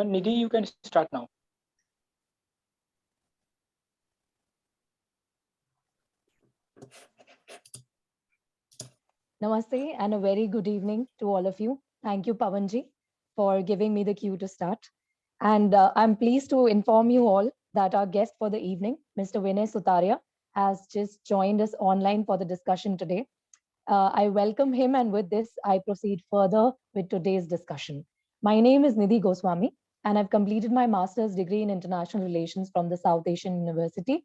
Nidhi, you can start now. Namaste and a very good evening to all of you. Thank you, Pavanji, for giving me the cue to start. And I'm pleased to inform you all that our guest for the evening, Mr. Vinay Sutaria, has just joined us online for the discussion today. I welcome him, and with this, I proceed further with today's discussion. My name is Nidhi Goswami, and I've completed my master's degree in international relations from the South Asian University.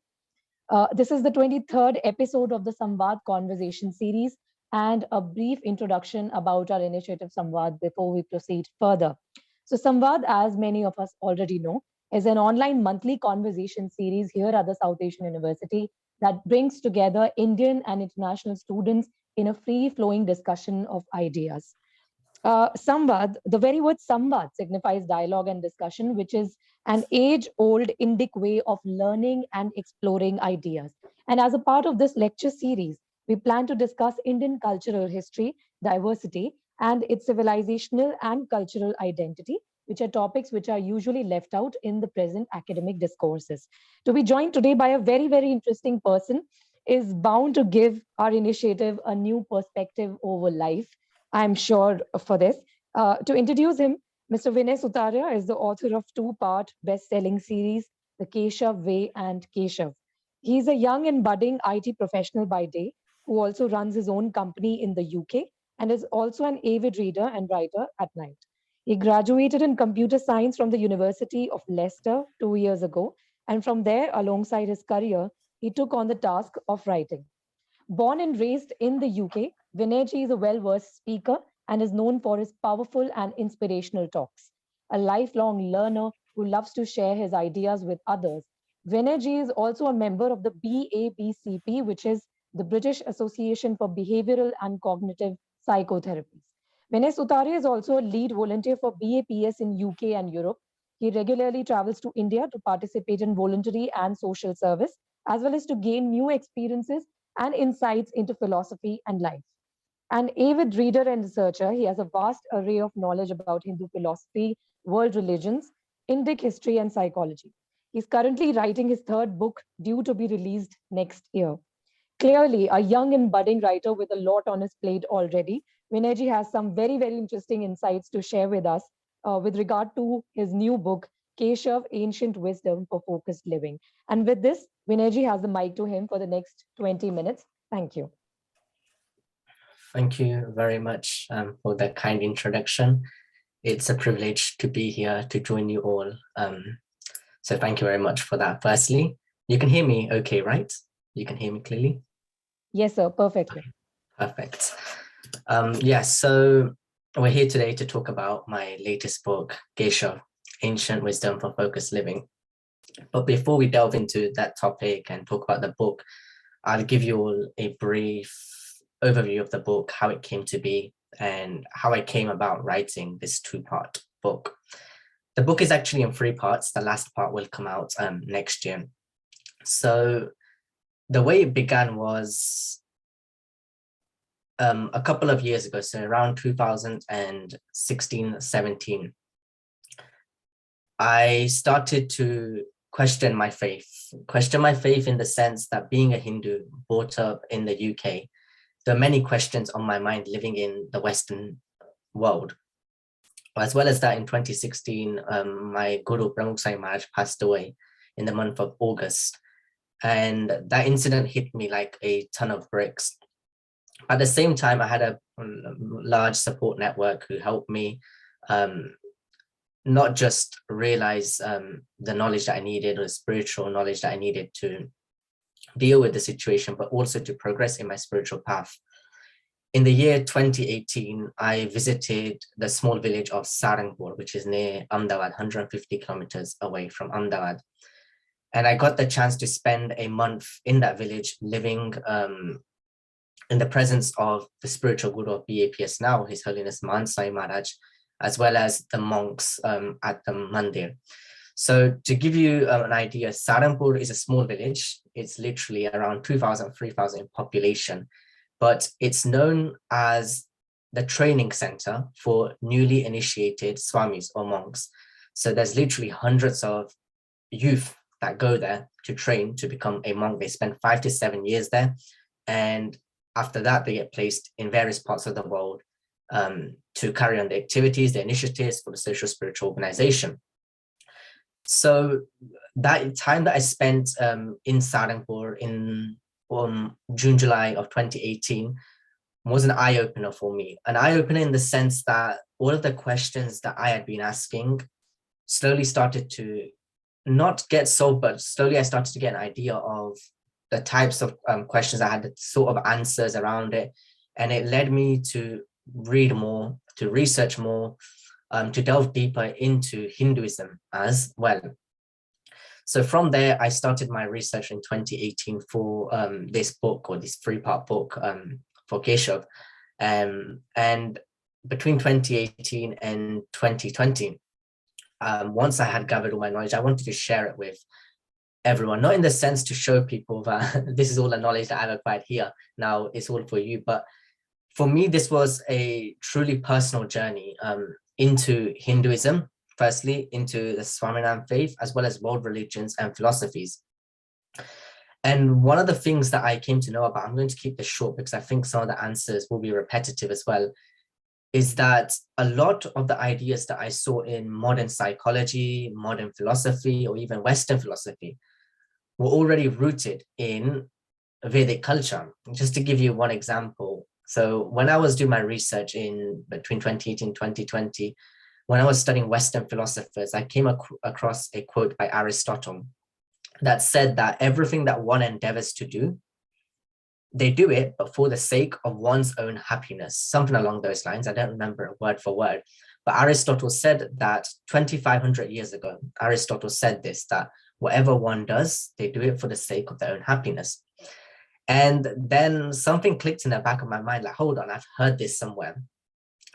This is the 23rd episode of the SAMVAD conversation series and a brief introduction about our initiative SAMVAD before we proceed further. So, SAMVAD, as many of us already know, is an online monthly conversation series here at the South Asian University that brings together Indian and international students in a free flowing discussion of ideas. Samvad, the very word Samvad signifies dialogue and discussion, which is an age old Indic way of learning and exploring ideas. And as a part of this lecture series, we plan to discuss Indian cultural history, diversity, and its civilizational and cultural identity, which are topics which are usually left out in the present academic discourses. To be joined today by a very, very interesting person is bound to give our initiative a new perspective over life. I'm sure for this. To introduce him, Mr. Vinay Sutaria is the author of two-part best-selling series, The KESHAV Way and KESHAV. He's a young and budding IT professional by day who also runs his own company in the UK and is also an avid reader and writer at night. He graduated in computer science from the University of Leicester 2 years ago, and from there, alongside his career, he took on the task of writing. Born and raised in the UK, Vinayji is a well versed speaker and is known for his powerful and inspirational talks. A lifelong learner who loves to share his ideas with others, Vinayji is also a member of the BABCP, which is the British Association for Behavioral and Cognitive Psychotherapies. Vinay Sutaria is also a lead volunteer for BAPS in UK and Europe. He regularly travels to India to participate in voluntary and social service, as well as to gain new experiences and insights into philosophy and life. An avid reader and researcher, he has a vast array of knowledge about Hindu philosophy, world religions, Indic history, and psychology. He's currently writing his third book, due to be released next year. Clearly, a young and budding writer with a lot on his plate already, Vinayji has some very, very interesting insights to share with us with regard to his new book, Keshav, Ancient Wisdom for Focused Living. And with this, Vinayji has the mic to him for the next 20 minutes. Thank you. Thank you very much for that kind introduction. It's a privilege to be here to join you all. So thank you very much for that. Firstly, you can hear me okay, right? You can hear me clearly? Yes, sir, perfectly. Perfect. Yes, so we're here today to talk about my latest book, KESHAV, Ancient Wisdom for Focused Living. But before we delve into that topic and talk about the book, I'll give you all a brief overview of the book, how it came to be, and how I came about writing this two-part book. The book is actually in three parts. The last part will come out next year. So the way it began was a couple of years ago, so around 2016-17, I started to question my faith in the sense that being a Hindu brought up in the UK, there are many questions on my mind living in the Western world. As well as that, in 2016, my Guru Pramukh Sai Maharaj passed away in the month of August. And that incident hit me like a ton of bricks. At the same time, I had a large support network who helped me not just realize the knowledge that I needed, or the spiritual knowledge that I needed to deal with the situation, but also to progress in my spiritual path. In the year 2018, I visited the small village of Sarangpur, which is near Ahmedabad, 150 kilometers away from Ahmedabad. And I got the chance to spend a month in that village living in the presence of the spiritual guru of BAPS now, His Holiness Mahant Sai Maharaj, as well as the monks at the mandir. So to give you an idea, Sarangpur is a small village. It's literally around 2,000, 3,000 in population, but it's known as the training center for newly initiated swamis or monks. So there's literally hundreds of youth that go there to train to become a monk. They spend 5 to 7 years there. And after that, they get placed in various parts of the world to carry on the activities, the initiatives for the social spiritual organization. So that time that I spent in Sarangpur in June, July of 2018 was an eye-opener for me. An eye-opener in the sense that all of the questions that I had been asking slowly started to not get solved, but slowly I started to get an idea of the types of questions. I had the sort of answers around it. And it led me to read more, to research more, to delve deeper into Hinduism as well. So from there, I started my research in 2018 for this book, or this 3-part book for KESHAV. And between 2018 and 2020, once I had gathered all my knowledge, I wanted to share it with everyone, not in the sense to show people that this is all the knowledge that I've acquired here, now it's all for you. But for me, this was a truly personal journey into Hinduism, firstly, into the Swaminarayan faith, as well as world religions and philosophies. And one of the things that I came to know about, I'm going to keep this short because I think some of the answers will be repetitive as well, is that a lot of the ideas that I saw in modern psychology, modern philosophy, or even Western philosophy were already rooted in Vedic culture. Just to give you one example. So when I was doing my research in between 2018 and 2020, when I was studying Western philosophers, I came across a quote by Aristotle that said that everything that one endeavors to do, they do it, but for the sake of one's own happiness, something along those lines. I don't remember it word for word, but Aristotle said that 2,500 years ago, Aristotle said this, that whatever one does, they do it for the sake of their own happiness. And then something clicked in the back of my mind, like, hold on, I've heard this somewhere.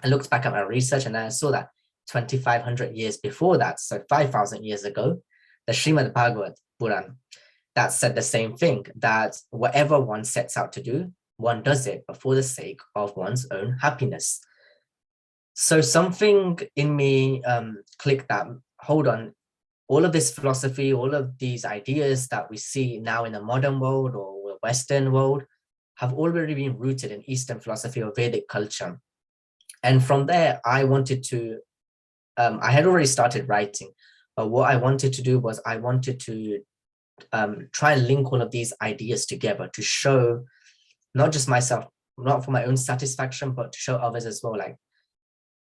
I looked back at my research and I saw that 2,500 years before that, so 5,000 years ago, the Srimad Bhagavad Puran, that said the same thing, that whatever one sets out to do, one does it, but for the sake of one's own happiness. So something in me clicked that, hold on, all of this philosophy, all of these ideas that we see now in the modern world or Western world have already been rooted in Eastern philosophy or Vedic culture. And from there, I wanted to, I had already started writing, but what I wanted to do was I wanted to try and link all of these ideas together to show not just myself, not for my own satisfaction, but to show others as well, like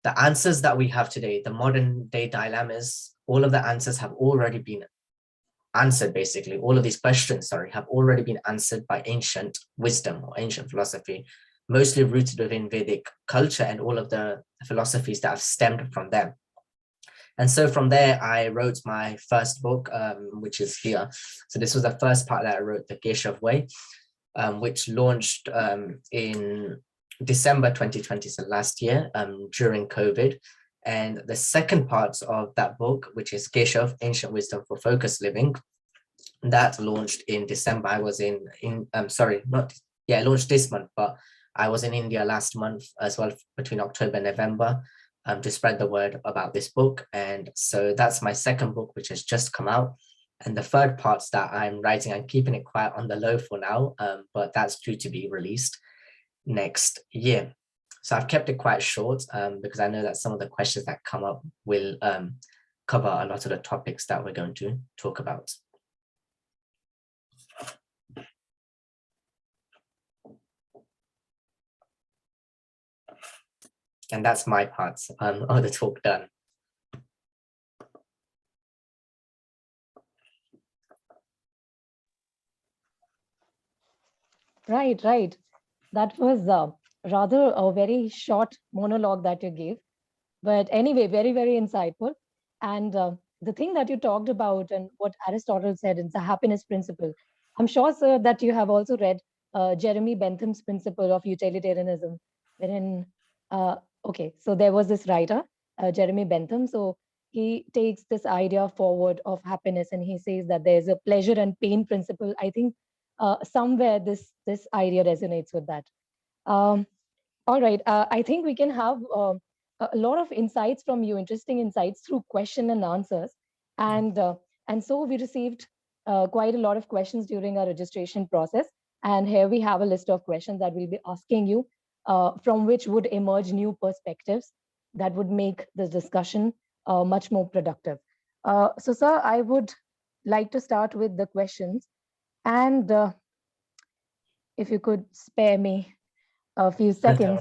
the answers that we have today, the modern day dilemmas, all of the answers have already been answered. Basically, all of these questions, sorry, have already been answered by ancient wisdom or ancient philosophy, mostly rooted within Vedic culture and all of the philosophies that have stemmed from them. And so from there, I wrote my first book, which is here. So this was the first part that I wrote, The KESHAV Way, which launched in December 2020, so last year, during COVID. And the second part of that book, which is KESHAV, Ancient Wisdom for Focused Living, that launched in December. I was launched this month, but I was in India last month as well, between October and November, to spread the word about this book. And so that's my second book, which has just come out. And the third part that I'm writing, I'm keeping it quite on the low for now, but that's due to be released next year. So I've kept it quite short because I know that some of the questions that come up will cover a lot of the topics that we're going to talk about. And that's my part of the talk done. Right, right. That was rather a very short monologue that you gave. But anyway, very, very insightful. And the thing that you talked about and what Aristotle said is the happiness principle. I'm sure, sir, that you have also read Jeremy Bentham's principle of utilitarianism, wherein, okay, so there was this writer, Jeremy Bentham. So he takes this idea forward of happiness and he says that there's a pleasure and pain principle. I think somewhere this idea resonates with that. All right, I think we can have a lot of insights from you, interesting insights through question and answers. And, and so we received quite a lot of questions during our registration process. And here we have a list of questions that we'll be asking you, from which would emerge new perspectives that would make this discussion much more productive. So, sir, I would like to start with the questions. And if you could spare me a few seconds.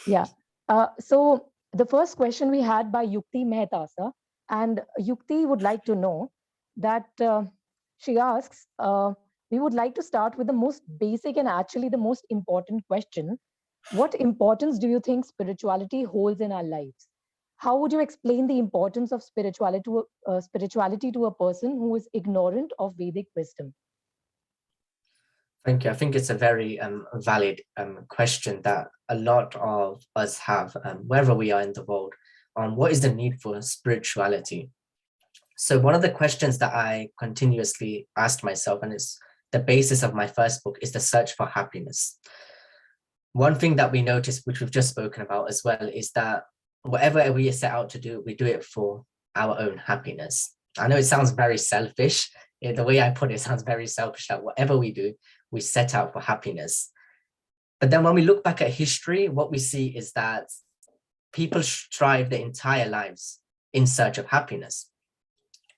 Yeah. So the first question we had by Yukti Mehta, sir, and Yukti would like to know that she asks, we would like to start with the most basic and actually the most important question. What importance do you think spirituality holds in our lives? How would you explain the importance of spirituality to a person who is ignorant of Vedic wisdom? Thank you. I think it's a very valid question that a lot of us have, wherever we are in the world, on what is the need for spirituality. So one of the questions that I continuously asked myself, and it's the basis of my first book, is the search for happiness. One thing that we notice, which we've just spoken about as well, is that whatever we set out to do, we do it for our own happiness. I know it sounds very selfish. The way I put it sounds very selfish, that whatever we do, we set out for happiness. But then when we look back at history, what we see is that people strive their entire lives in search of happiness,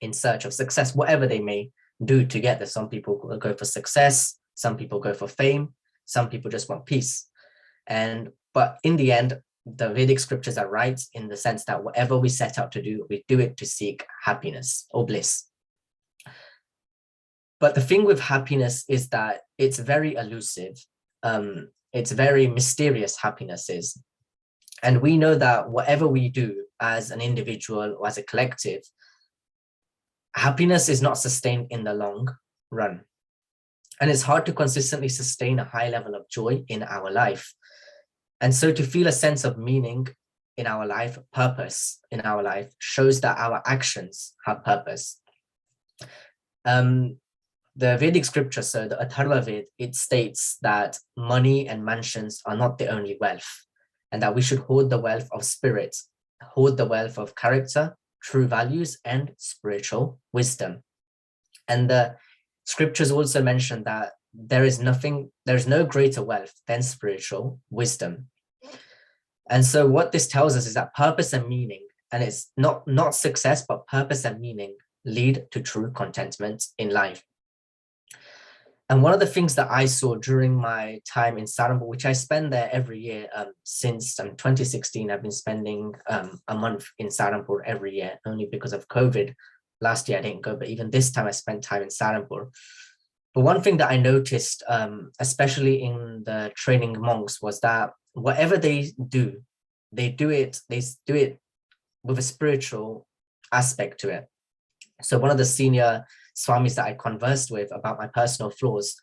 in search of success, whatever they may do to get there. Some people go for success, some people go for fame, some people just want peace. But in the end, the Vedic scriptures are right in the sense that whatever we set out to do, we do it to seek happiness or bliss. But the thing with happiness is that it's very elusive. It's very mysterious, happiness is. And we know that whatever we do as an individual or as a collective, happiness is not sustained in the long run. And it's hard to consistently sustain a high level of joy in our life. And so to feel a sense of meaning in our life, purpose in our life, shows that our actions have purpose. The Vedic scripture, so the Atharvaved, it states that money and mansions are not the only wealth, and that we should hoard the wealth of spirit, hoard the wealth of character, true values, and spiritual wisdom. And the scriptures also mention that there is no greater wealth than spiritual wisdom. And so what this tells us is that purpose and meaning, and it's not success, but purpose and meaning lead to true contentment in life. And one of the things that I saw during my time in Sarambo, which I spend there every year since 2016, I've been spending a month in Sarampo every year, only because of COVID. Last year I didn't go, but even this time I spent time in Sarampo. But one thing that I noticed, especially in the training monks, was that whatever they do it with a spiritual aspect to it. So one of the senior swamis that I conversed with about my personal flaws,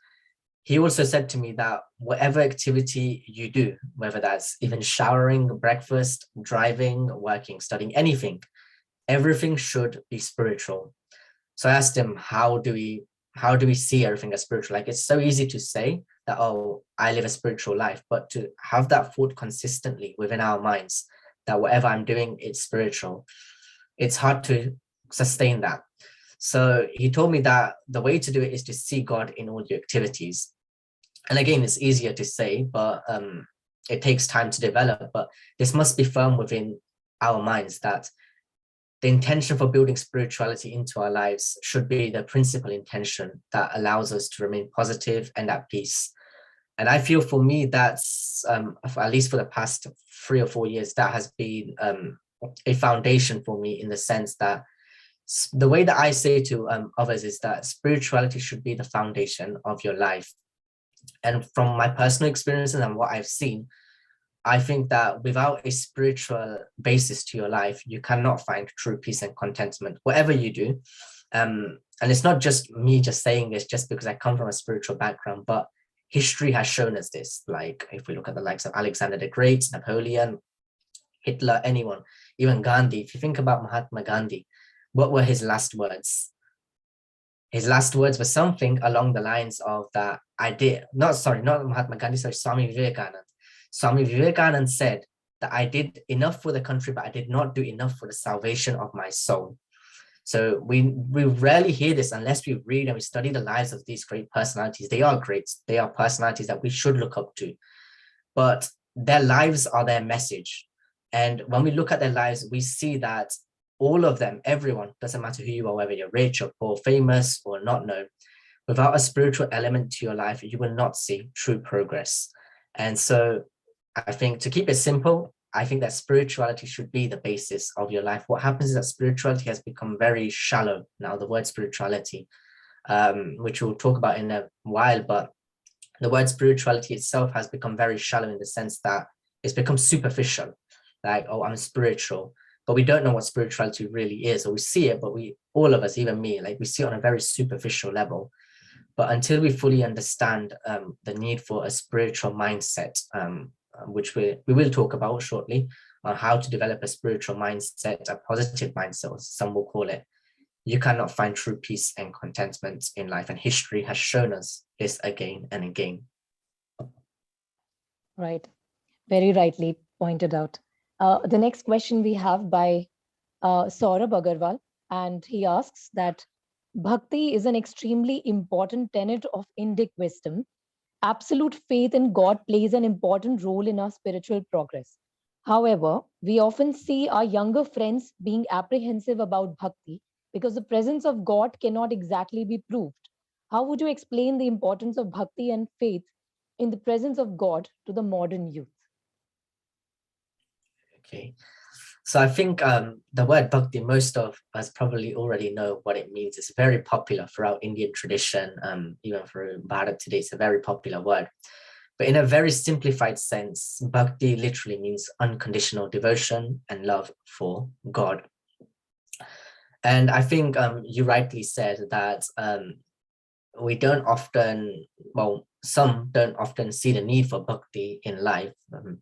he also said to me that whatever activity you do, whether that's even showering, breakfast, driving, working, studying, anything, everything should be spiritual. So I asked him, how do we see everything as spiritual? Like, it's so easy to say that, oh, I live a spiritual life, but to have that thought consistently within our minds that whatever I'm doing, it's spiritual, it's hard to sustain that. So he told me that the way to do it is to see God in all your activities. And again, it's easier to say, but it takes time to develop. But this must be firm within our minds that the intention for building spirituality into our lives should be the principal intention that allows us to remain positive and at peace. And I feel for me, that's, at least for the past 3 or 4 years, that has been a foundation for me, in the sense that the way that I say to others is that spirituality should be the foundation of your life. And from my personal experiences and what I've seen, I think that without a spiritual basis to your life, you cannot find true peace and contentment, whatever you do. And it's not just me just saying this just because I come from a spiritual background, but history has shown us this. Like, if we look at the likes of Alexander the Great, Napoleon, Hitler, anyone, even Gandhi. If you think about Mahatma Gandhi, what were his last words? His last words were something along the lines of that not Mahatma Gandhi, sorry, Swami Vivekananda. Swami Vivekananda said that I did enough for the country, but I did not do enough for the salvation of my soul. So we rarely hear this unless we read and we study the lives of these great personalities. They are great. They are personalities that we should look up to, but their lives are their message. And when we look at their lives, we see that all of them, everyone, doesn't matter who you are, whether you're rich or poor, famous or not known, without a spiritual element to your life, you will not see true progress. And so I think, to keep it simple, I think that spirituality should be the basis of your life. What happens is that spirituality has become very shallow now, the word spirituality, which we'll talk about in a while, but the word spirituality itself has become very shallow in the sense that it's become superficial. Like, oh, I'm spiritual, but we don't know what spirituality really is, or we see it, but all of us, even me, like we see it on a very superficial level. But until we fully understand the need for a spiritual mindset, which we will talk about shortly, on how to develop a spiritual mindset, a positive mindset, as some will call it, you cannot find true peace and contentment in life. And history has shown us this again and again. Right. Very rightly pointed out. The next question we have by Saurabh Agarwal, and he asks that Bhakti is an extremely important tenet of Indic wisdom. Absolute faith in God plays an important role in our spiritual progress. However, we often see our younger friends being apprehensive about Bhakti because the presence of God cannot exactly be proved. How would you explain the importance of Bhakti and faith in the presence of God to the modern youth? Okay. So I think the word bhakti, most of us probably already know what it means. It's very popular throughout Indian tradition, even for Bharat today, it's a very popular word. But in a very simplified sense, bhakti literally means unconditional devotion and love for God. And I think you rightly said that we don't often, well, some don't often see the need for bhakti in life.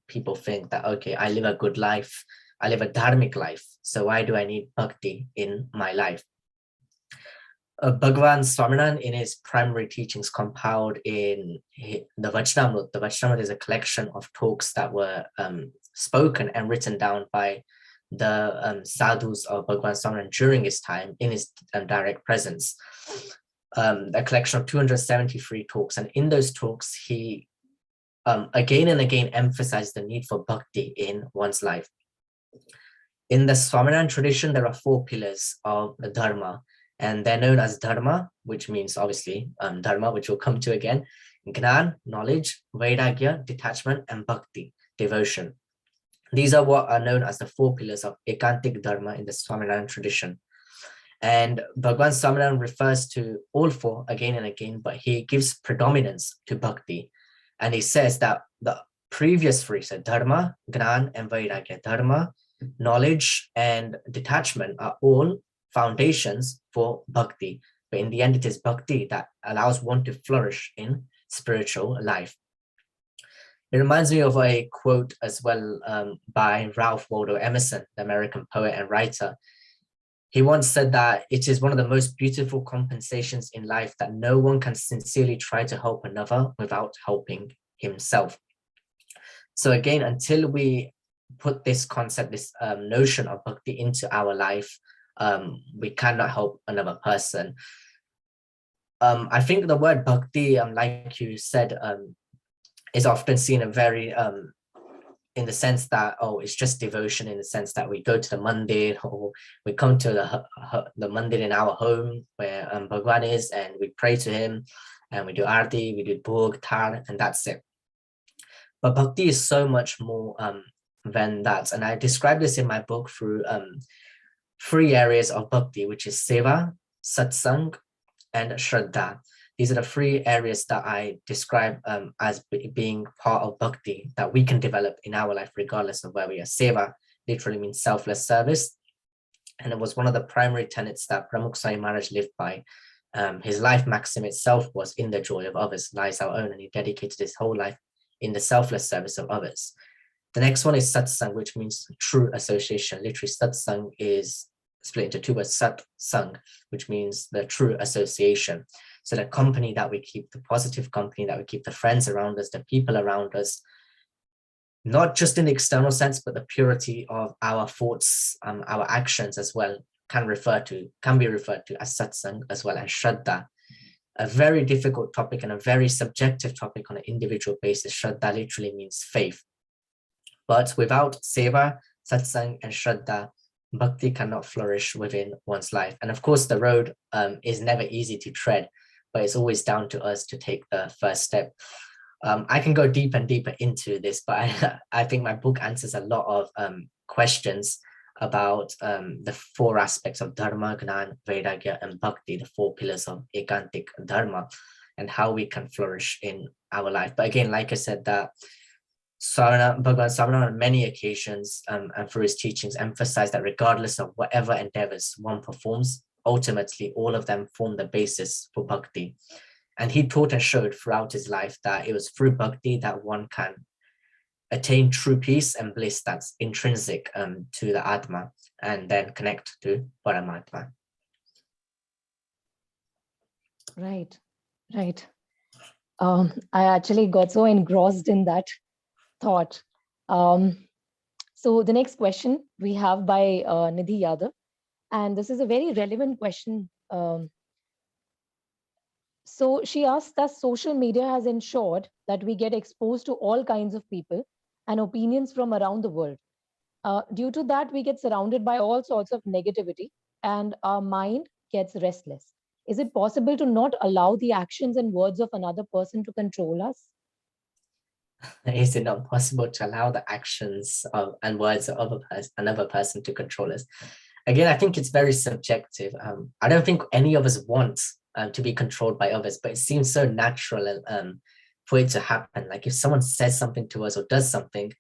People think that, okay, I live a good life, I live a dharmic life, so why do I need bhakti in my life? Bhagavan Swaminarayan, in his primary teachings compiled in the Vachnamrut is a collection of talks that were spoken and written down by the sadhus of Bhagavan Swaminarayan during his time in his direct presence. A collection of 273 talks, and in those talks he again and again emphasized the need for bhakti in one's life. In the Swaminarayan tradition, there are 4 pillars of the dharma, and they're known as dharma, which means obviously dharma, which we'll come to again, gnan, knowledge, vairagya, detachment, and bhakti, devotion. These are what are known as the 4 pillars of ekantic dharma in the Swaminarayan tradition. And Bhagavan Swaminarayan refers to all 4 again and again, but he gives predominance to bhakti. And he says that the previous 3, so dharma, gnan, and vairagya, dharma, knowledge, and detachment are all foundations for bhakti. But in the end, it is bhakti that allows one to flourish in spiritual life. It reminds me of a quote as well by Ralph Waldo Emerson, the American poet and writer. He once said that it is one of the most beautiful compensations in life that no one can sincerely try to help another without helping himself. So again, until we put this concept, this notion of bhakti into our life, we cannot help another person. I think the word bhakti, like you said, is often seen a very in the sense that, oh, it's just devotion, in the sense that we go to the mandir, or we come to the mandir in our home where Bhagwan is, and we pray to him, and we do arti, we do bhog, tar, and that's it. But bhakti is so much more than that. And I describe this in my book through 3 areas of bhakti, which is seva, satsang, and shraddha. These are the 3 areas that I describe as being part of bhakti that we can develop in our life, regardless of where we are. Seva literally means selfless service. And it was one of the primary tenets that Pramukh Sai Maharaj lived by. His life maxim itself was, in the joy of others lies our own. And he dedicated his whole life in the selfless service of others. The next one is satsang, which means true association. Literally, satsang is split into 2 words, sat, sang, which means the true association. So the company that we keep, the positive company that we keep, the friends around us, the people around us, not just in the external sense, but the purity of our thoughts, our actions as well, can be referred to as satsang as well as shraddha. A very difficult topic and a very subjective topic on an individual basis. Shraddha literally means faith. But without seva, satsang, and shraddha, bhakti cannot flourish within one's life. And of course, the road is never easy to tread, but it's always down to us to take the first step. I can go deeper and deeper into this, but I think my book answers a lot of questions about the four aspects of dharma, gnan, vairagya, and bhakti, the four pillars of ekantik dharma, and how we can flourish in our life. But again, like I said, that Bhagavan Sarvana on many occasions and through his teachings emphasized that regardless of whatever endeavors one performs, ultimately all of them form the basis for bhakti. And he taught and showed throughout his life that it was through bhakti that one can attain true peace and bliss that's intrinsic to the Atma, and then connect to Paramatma. Right, right. I actually got so engrossed in that thought. So the next question we have by Nidhi Yadav, and this is a very relevant question. So she asks that social media has ensured that we get exposed to all kinds of people and opinions from around the world. Due to that, we get surrounded by all sorts of negativity and our mind gets restless. Is it possible to not allow the actions and words of another person to control us? Is it not possible to allow the actions and words of another person to control us? Again, I think it's very subjective. I don't think any of us want to be controlled by others, but it seems so natural for it to happen. Like if someone says something to us or does something,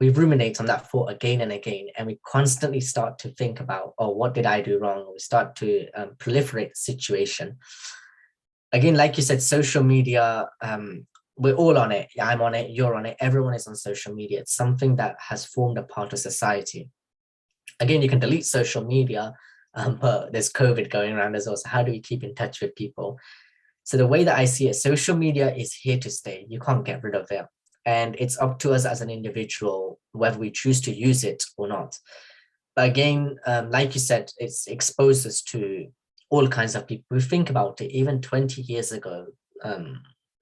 we ruminate on that thought again and again, and we constantly start to think about, oh, what did I do wrong? Or we start to proliferate the situation. Again, like you said, social media, we're all on it. I'm on it, you're on it, everyone is on social media. It's something that has formed a part of society. Again, you can delete social media, but there's COVID going around as well. So how do we keep in touch with people? So the way that I see it, social media is here to stay. You can't get rid of it. And it's up to us as an individual, whether we choose to use it or not. But again, like you said, it's exposed us to all kinds of people. We think about it, even 20 years ago,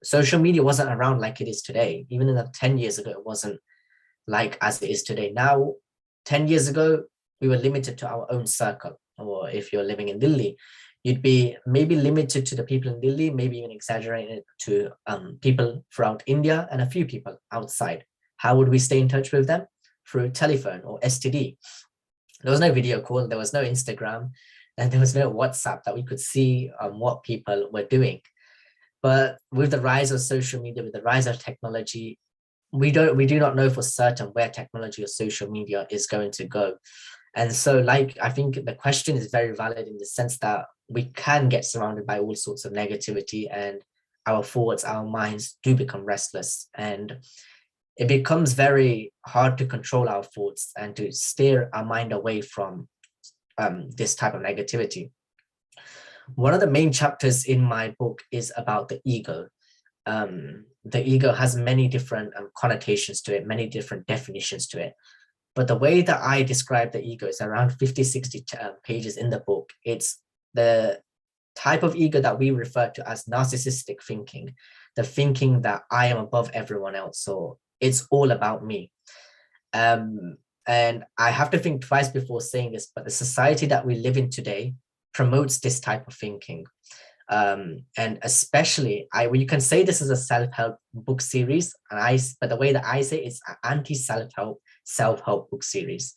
social media wasn't around like it is today. Even in the 10 years ago, it wasn't like as it is today. Now, 10 years ago, we were limited to our own circle. Or if you're living in Delhi, you'd be maybe limited to the people in Delhi, maybe even exaggerated to people throughout India and a few people outside. How would we stay in touch with them? Through telephone or STD. There was no video call, there was no Instagram, and there was no WhatsApp that we could see what people were doing. But with the rise of social media, with the rise of technology, we do not know for certain where technology or social media is going to go. And so, like, I think the question is very valid in the sense that we can get surrounded by all sorts of negativity, and our thoughts, our minds do become restless, and it becomes very hard to control our thoughts and to steer our mind away from this type of negativity. One of the main chapters in my book is about the ego. The ego has many different connotations to it, many different definitions to it. But the way that I describe the ego is around 50, 60 pages in the book. It's the type of ego that we refer to as narcissistic thinking, the thinking that I am above everyone else, so it's all about me. And I have to think twice before saying this, but the society that we live in today promotes this type of thinking. And especially, you can say this is a self-help book series, but the way that I say it's an anti-self-help book series.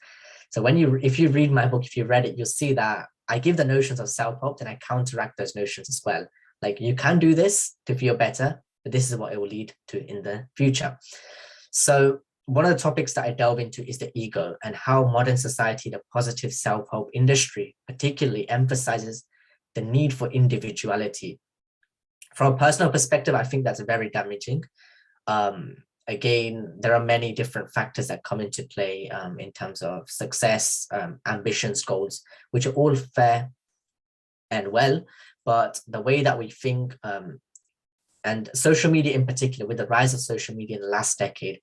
So if you read my book, if you read it, you'll see that I give the notions of self-help and I counteract those notions as well. Like, you can do this to feel better, but this is what it will lead to in the future. So one of the topics that I delve into is the ego and how modern society, the positive self-help industry particularly emphasizes the need for individuality. From a personal perspective, I think that's very damaging. Again, there are many different factors that come into play in terms of success, ambitions, goals, which are all fair and well, but the way that we think, and social media in particular, with the rise of social media in the last decade,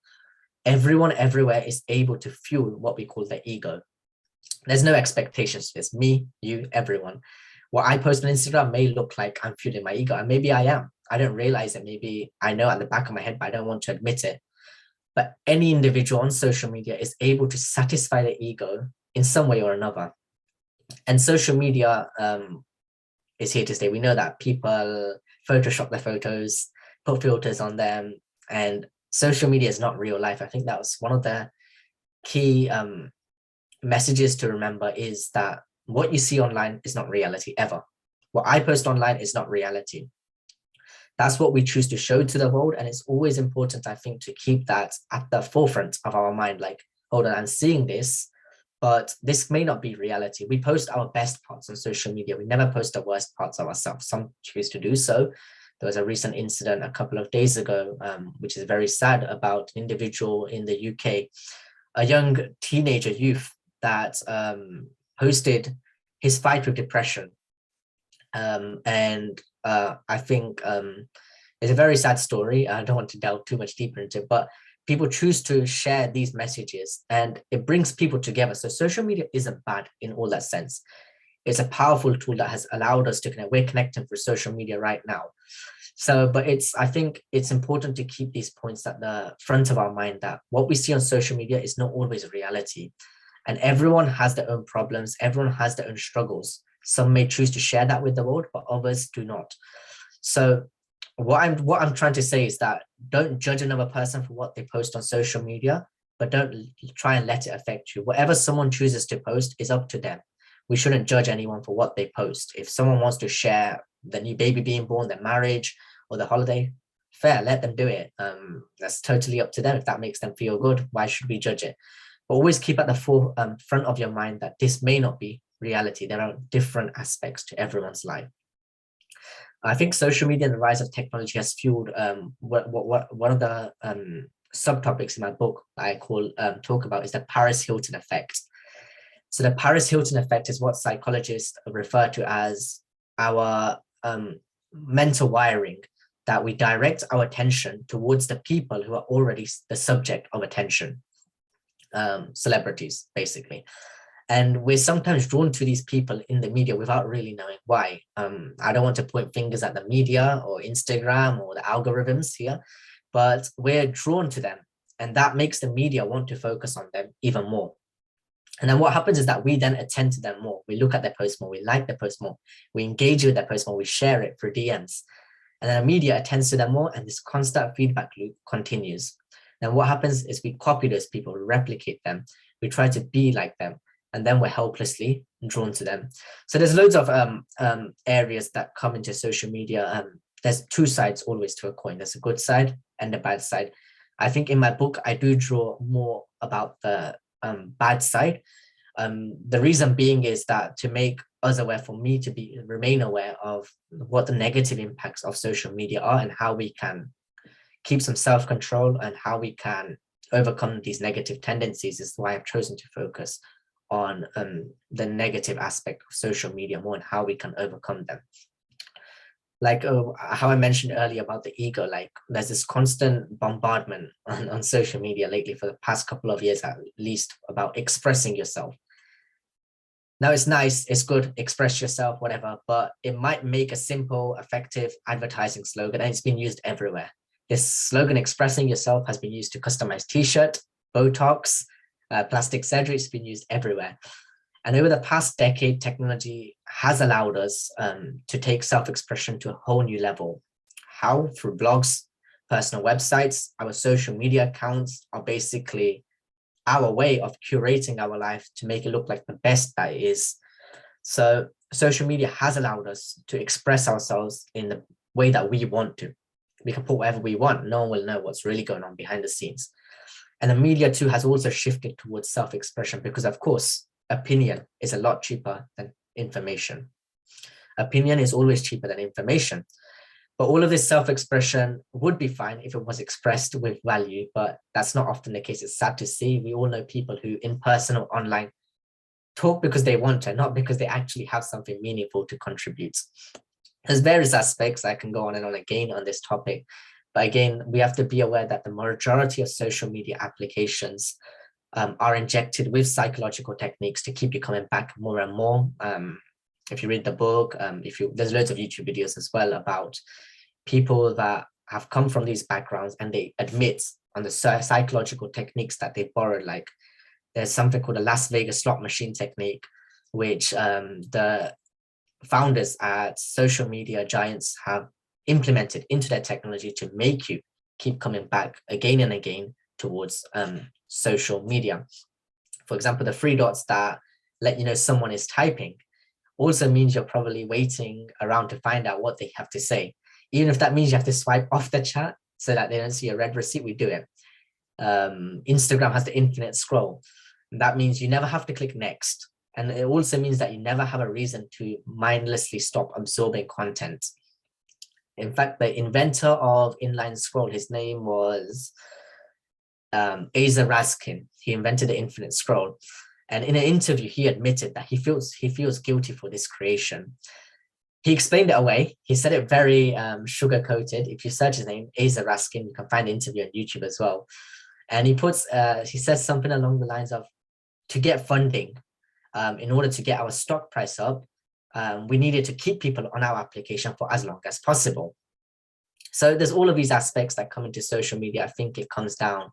everyone everywhere is able to fuel what we call the ego. There's no expectations. It's me, you, everyone. What I post on Instagram may look like I'm fueling my ego, and maybe I am. I don't realize it. Maybe I know at the back of my head, but I don't want to admit it. But any individual on social media is able to satisfy the ego in some way or another. And social media is here to stay. We know that people Photoshop their photos, put filters on them, and social media is not real life. I think that was one of the key messages to remember, is that what you see online is not reality ever. What I post online is not reality. That's what we choose to show to the world. And it's always important, I think, to keep that at the forefront of our mind. Like, hold on, I'm seeing this, but this may not be reality. We post our best parts on social media. We never post the worst parts of ourselves. Some choose to do so. There was a recent incident a couple of days ago, which is very sad, about an individual in the UK, a young teenager youth that posted his fight with depression. I think it's a very sad story. I don't want to delve too much deeper into it, but people choose to share these messages and it brings people together. So social media isn't bad in all that sense. It's a powerful tool that has allowed us to connect. We're connecting through social media right now. So, but I think it's important to keep these points at the front of our mind, that what we see on social media is not always reality. And everyone has their own problems. Everyone has their own struggles. Some may choose to share that with the world, but others do not. So what I'm trying to say is that don't judge another person for what they post on social media, but don't try and let it affect you. Whatever someone chooses to post is up to them. We shouldn't judge anyone for what they post. If someone wants to share the new baby being born, their marriage, or the holiday, fair, let them do it. That's totally up to them. If that makes them feel good, why should we judge it? But always keep at the front of your mind that this may not be reality. There are different aspects to everyone's life. I think social media and the rise of technology has fueled one of the subtopics in my book I talk about is the Paris Hilton effect. So the Paris Hilton effect is what psychologists refer to as our mental wiring, that we direct our attention towards the people who are already the subject of attention, celebrities, basically. And we're sometimes drawn to these people in the media without really knowing why. I don't want to point fingers at the media or Instagram or the algorithms here, but we're drawn to them. And that makes the media want to focus on them even more. And then what happens is that we then attend to them more. We look at their post more, we like their post more, we engage with their post more, we share it through DMs. And then the media attends to them more, and this constant feedback loop continues. And what happens is we copy those people, we replicate them, we try to be like them, and then we're helplessly drawn to them. So there's loads of areas that come into social media. There's two sides always to a coin. There's a good side and the bad side. I think in my book, I do draw more about the bad side. The reason being is that to make us aware, for me to remain aware of what the negative impacts of social media are and how we can keep some self-control and how we can overcome these negative tendencies, is why I've chosen to focus on the negative aspect of social media more and how we can overcome them. Like how I mentioned earlier about the ego, like there's this constant bombardment on social media lately for the past couple of years at least about expressing yourself. Now it's nice, it's good, express yourself, whatever, but it might make a simple, effective advertising slogan, and it's been used everywhere. This slogan, expressing yourself, has been used to customize t-shirt, Botox, plastic surgery. It's been used everywhere. And over the past decade, technology has allowed us to take self-expression to a whole new level. How? Through blogs, personal websites. Our social media accounts are basically our way of curating our life to make it look like the best that it is. So social media has allowed us to express ourselves in the way that we want to. We can put whatever we want. No one will know what's really going on behind the scenes. And the media too has also shifted towards self-expression because, of course, opinion is a lot cheaper than information. Opinion is always cheaper than information. But all of this self-expression would be fine if it was expressed with value, but that's not often the case. It's sad to see. We all know people who in person or online talk because they want to, not because they actually have something meaningful to contribute. There's various aspects. I can go on and on again on this topic, But again, we have to be aware that the majority of social media applications are injected with psychological techniques to keep you coming back more and more. If you read the book, there's loads of YouTube videos as well about people that have come from these backgrounds and they admit on the psychological techniques that they borrowed. Like there's something called the Las Vegas slot machine technique, which the founders at social media giants have implemented into their technology to make you keep coming back again and again towards social media. For example, the three dots that let you know someone is typing also means you're probably waiting around to find out what they have to say. Even if that means you have to swipe off the chat so that they don't see a red receipt, we do it. Instagram has the infinite scroll. That means you never have to click next. And it also means that you never have a reason to mindlessly stop absorbing content. In fact, the inventor of inline scroll, his name was Asa Raskin. He invented the infinite scroll. And in an interview, he admitted that he feels guilty for this creation. He explained it away. He said it very sugar-coated. If you search his name, Asa Raskin, you can find the interview on YouTube as well. And he says something along the lines of, to get funding, in order to get our stock price up, we needed to keep people on our application for as long as possible. So there's all of these aspects that come into social media. I think it comes down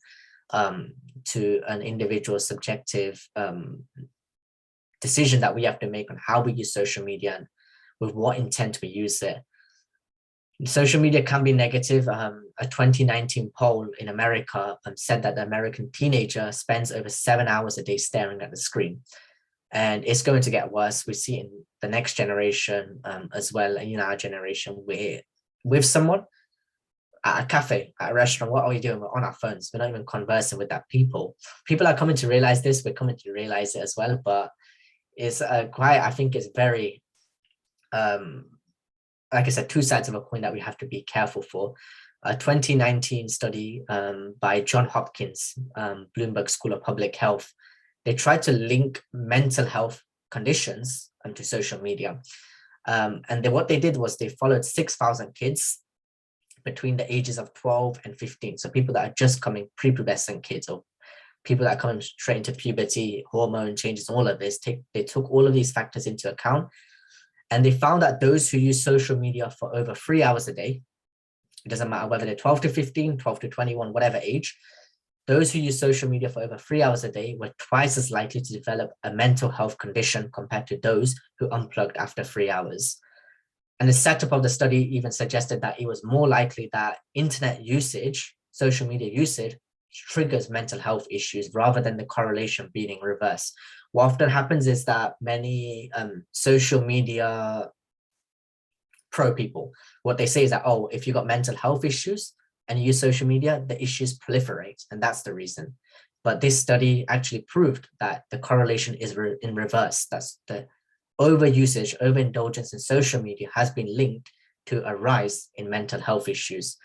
to an individual subjective decision that we have to make on how we use social media and with what intent we use it. Social media can be negative. A 2019 poll in America said that the American teenager spends over 7 hours a day staring at the screen. And it's going to get worse. We see in the next generation as well, and in our generation, we're with someone at a cafe, at a restaurant. What are we doing? We're on our phones. We're not even conversing with that people. People are coming to realize this. We're coming to realize it as well. But it's I think it's very, like I said, two sides of a coin that we have to be careful for. A 2019 study by John Hopkins, Bloomberg School of Public Health, they tried to link mental health conditions to social media. What they did was they followed 6,000 kids between the ages of 12 and 15. So people that are just coming, prepubescent kids, or people that are coming straight into puberty, hormone changes, all of this, they took all of these factors into account. And they found that those who use social media for over 3 hours a day, it doesn't matter whether they're 12 to 15, 12 to 21, whatever age, those who use social media for over 3 hours a day were twice as likely to develop a mental health condition compared to those who unplugged after 3 hours. And the setup of the study even suggested that it was more likely that internet usage, social media usage, triggers mental health issues rather than the correlation being in reverse. What often happens is that many social media pro people, what they say is that, oh, if you got mental health issues and you use social media, the issues proliferate, and that's the reason. But this study actually proved that the correlation is in reverse. That's the overusage, overindulgence in social media has been linked to a rise in mental health issues.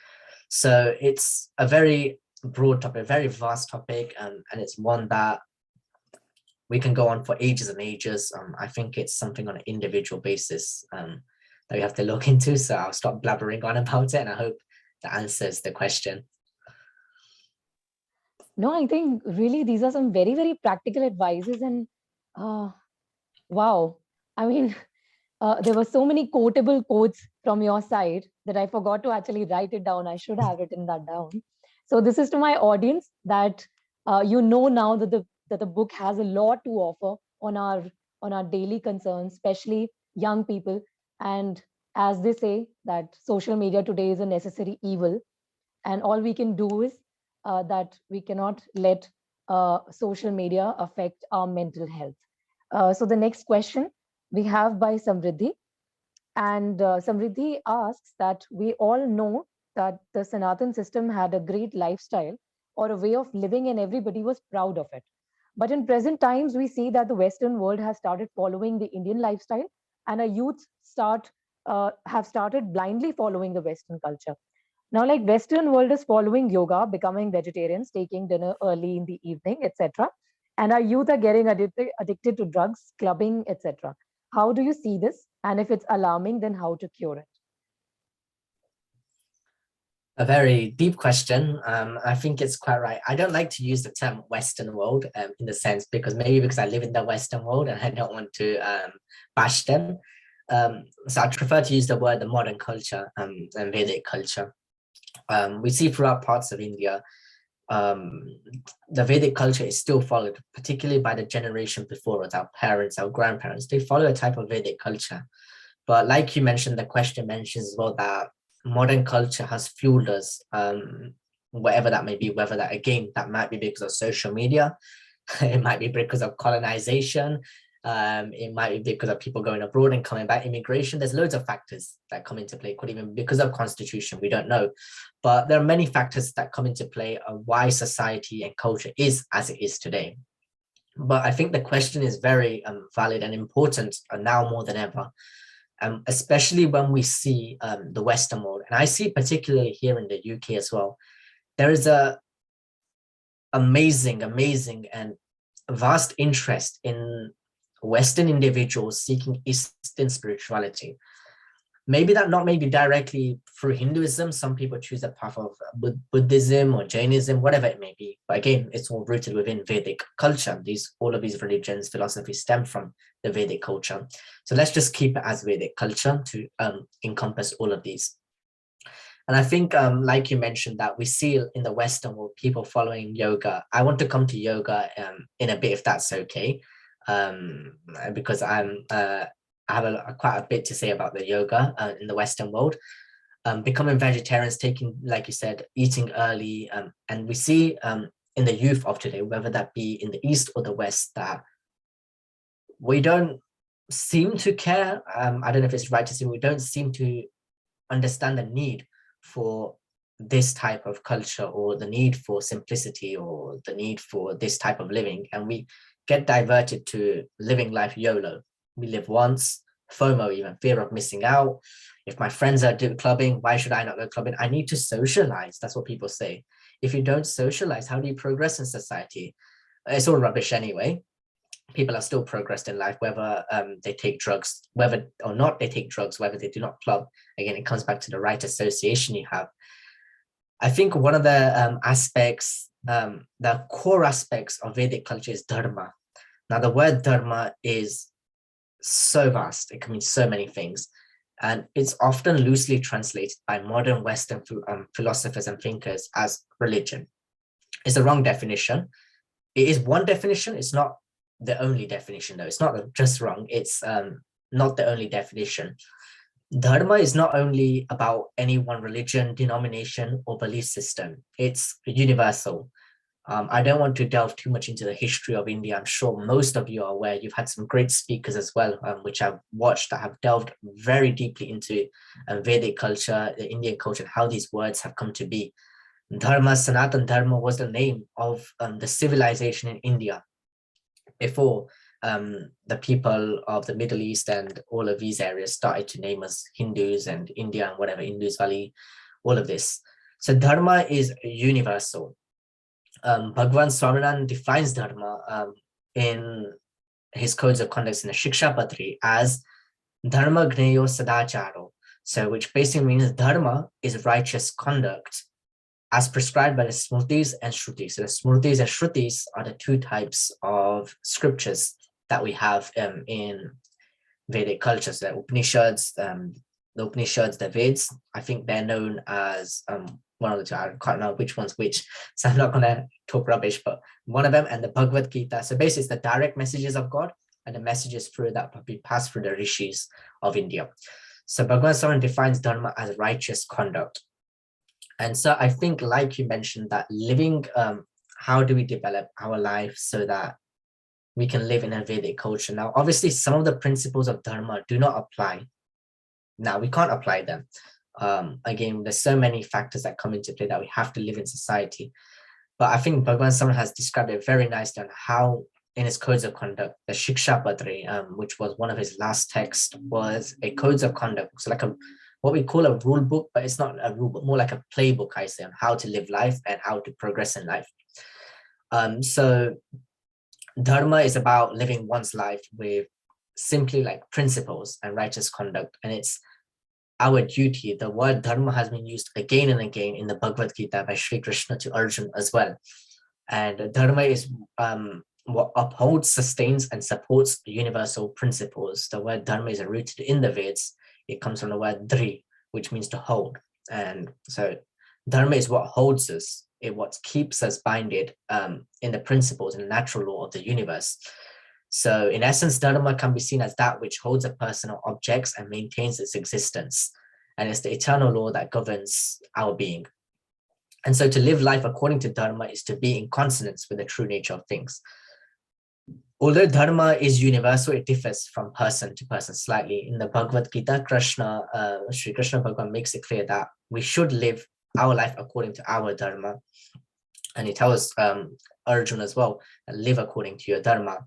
So it's a very broad topic, a very vast topic, and it's one that we can go on for ages and ages. I think it's something on an individual basis that we have to look into. So I'll stop blabbering on about it, and I hope that answers the question. No, I think really these are some very, very practical advices. And wow, I mean, there were so many quotable quotes from your side that I forgot to actually write it down. I should have written that down. So this is to my audience that you know now that the book has a lot to offer on our daily concerns, especially young people. And as they say, that social media today is a necessary evil, and all we can do is that we cannot let social media affect our mental health. So the next question we have by Samriddhi. And Samriddhi asks that we all know that the Sanatan system had a great lifestyle or a way of living, and everybody was proud of it. But in present times, we see that the Western world has started following the Indian lifestyle, and our youth have started blindly following the Western culture. Now, like Western world is following yoga, becoming vegetarians, taking dinner early in the evening, etc. And our youth are getting addicted to drugs, clubbing, etc. How do you see this? And if it's alarming, then how to cure it? A very deep question. I think it's quite right. I don't like to use the term Western world in the sense because I live in the Western world and I don't want to bash them. So I prefer to use the word the modern culture and Vedic culture. We see throughout parts of India, the Vedic culture is still followed, particularly by the generation before us, our parents, our grandparents. They follow a type of Vedic culture. But like you mentioned, the question mentions as well that modern culture has fueled us, whatever that may be, whether that, again, that might be because of social media, it might be because of colonization, it might be because of people going abroad and coming back, immigration. There's loads of factors that come into play, could even because of constitution, we don't know. But there are many factors that come into play of why society and culture is as it is today. But I think the question is very valid and important now more than ever. Especially when we see the Western world, and I see it particularly here in the UK as well. There is a amazing and vast interest in Western individuals seeking Eastern spirituality. Maybe that not maybe directly through Hinduism. Some people choose the path of Buddhism or Jainism, whatever it may be. But again, it's all rooted within Vedic culture. All of these religions, philosophies stem from the Vedic culture. So let's just keep it as Vedic culture to encompass all of these. And I think, like you mentioned, that we see in the Western world people following yoga. I want to come to yoga in a bit, if that's okay, because I have quite a bit to say about the yoga in the Western world. Becoming vegetarians, taking, like you said, eating early. And we see in the youth of today, whether that be in the East or the West, that we don't seem to care. I don't know if it's right to say we don't seem to understand the need for this type of culture or the need for simplicity or the need for this type of living. And we get diverted to living life YOLO. We live once, FOMO, even fear of missing out. If my friends are clubbing, why should I not go clubbing? I need to socialize. That's what people say. If you don't socialize, how do you progress in society? It's all rubbish anyway. People are still progressed in life, whether they take drugs, whether or not they take drugs, whether they do not club. Again, it comes back to the right association you have. I think one of the aspects, the core aspects of Vedic culture is dharma. Now, the word dharma is so vast. It can mean so many things. And it's often loosely translated by modern Western philosophers and thinkers as religion. It's the wrong definition. It is one definition. It's not the only definition, though. It's not just wrong. It's not the only definition. Dharma is not only about any one religion, denomination, or belief system. It's universal. I don't want to delve too much into the history of India. I'm sure most of you are aware. You've had some great speakers as well, which I've watched that have delved very deeply into Vedic culture, the Indian culture, and how these words have come to be. Dharma, Sanatan Dharma was the name of the civilization in India before the people of the Middle East and all of these areas started to name us Hindus and India and whatever, Indus Valley, all of this. So Dharma is universal. Bhagwan Swaminarayan defines Dharma in his codes of conduct in the Shiksha Patri as Dharma Gneyo Sadacharo. So which basically means Dharma is righteous conduct as prescribed by the Smritis and Shrutis. So the Smritis and Shrutis are the two types of scriptures that we have in Vedic culture. So the Upanishads, the Veds, I think they're known as one of the two. I can't know which one's which, so I'm not going to talk rubbish, but one of them, and the Bhagavad Gita. So basically, it's the direct messages of God and the messages through that will be passed through the rishis of India. So Bhagwan Swaminarayan defines Dharma as righteous conduct. And so I think, like you mentioned, that living, how do we develop our life so that we can live in a Vedic culture? Now, obviously, some of the principles of Dharma do not apply. Now, we can't apply them. Again, there's so many factors that come into play that we have to live in society. But I think Bhagwan Swaminarayan has described it very nicely on how, in his codes of conduct, the Shiksha Patri, which was one of his last texts, was a codes of conduct. So like what we call a rule book, but it's not a rule book, more like a playbook, I say, on how to live life and how to progress in life. So Dharma is about living one's life with simply like principles and righteous conduct. And it's our duty. The word dharma has been used again and again in the Bhagavad Gita by Sri Krishna to Arjuna as well. And dharma is what upholds, sustains, and supports universal principles. The word dharma is rooted in the Veds. It comes from the word dri, which means to hold. And so dharma is what holds us, it what keeps us binded in the principles and the natural law of the universe. So in essence, dharma can be seen as that which holds a person or objects and maintains its existence. And it's the eternal law that governs our being. And so to live life according to dharma is to be in consonance with the true nature of things. Although dharma is universal, it differs from person to person slightly. In the Bhagavad Gita, Sri Krishna Bhagavan makes it clear that we should live our life according to our dharma. And he tells Arjuna as well, live according to your dharma.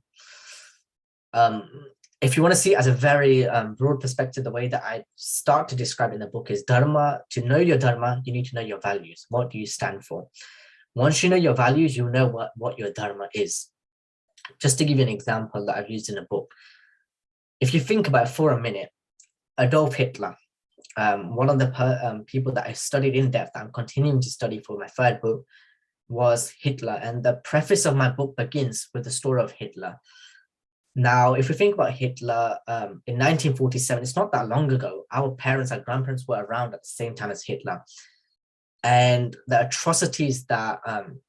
If you want to see it as a very broad perspective, the way that I start to describe in the book is dharma. To know your dharma, you need to know your values. What do you stand for? Once you know your values, you'll know what your dharma is. Just to give you an example that I've used in the book, if you think about it for a minute, Adolf Hitler, one of the people that I studied in depth, I'm continuing to study for my third book, was Hitler. And the preface of my book begins with the story of Hitler. Now, if we think about Hitler in 1947, it's not that long ago. Our parents, our grandparents were around at the same time as Hitler. And the atrocities that